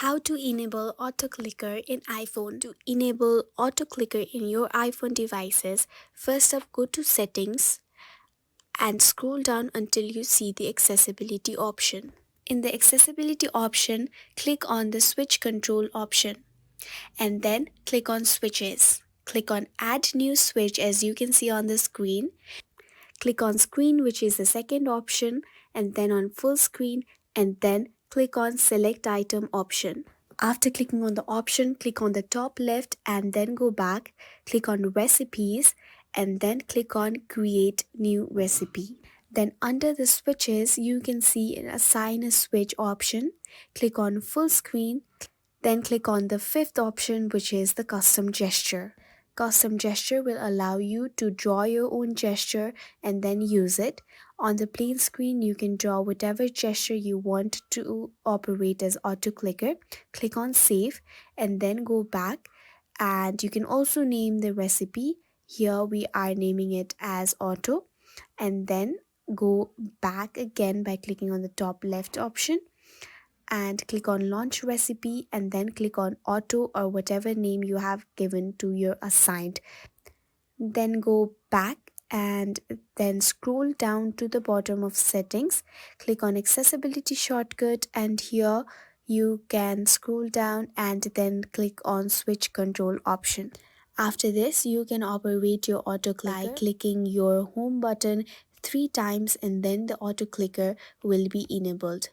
How to enable auto clicker in iPhone. To enable auto clicker in your iPhone devices, first up go to settings and scroll down until you see the accessibility option. In the accessibility option, click on the switch control option and then click on switches. Click on add new switch as you can see on the screen. Click on screen, which is the second option, and then on full screen, and then click on select item option. After clicking on the option, click on the top left and then go back, click on recipes and then click on create new recipe. Then under the switches, you can see an assign a switch option. Click on full screen, then click on the fifth option, which is the custom gesture. Custom gesture will allow you to draw your own gesture and then use it. On the plain screen, you can draw whatever gesture you want to operate as auto clicker. Click on save and then go back. And you can also name the recipe. Here we are naming it as auto. And then go back again by clicking on the top left option and click on launch recipe and then click on auto or whatever name you have given to your assigned. Then go back and then scroll down to the bottom of settings, click on accessibility shortcut, and here you can scroll down and then click on switch control option. After this, you can operate your auto clicker by clicking your home button 3 times and then the auto clicker will be enabled.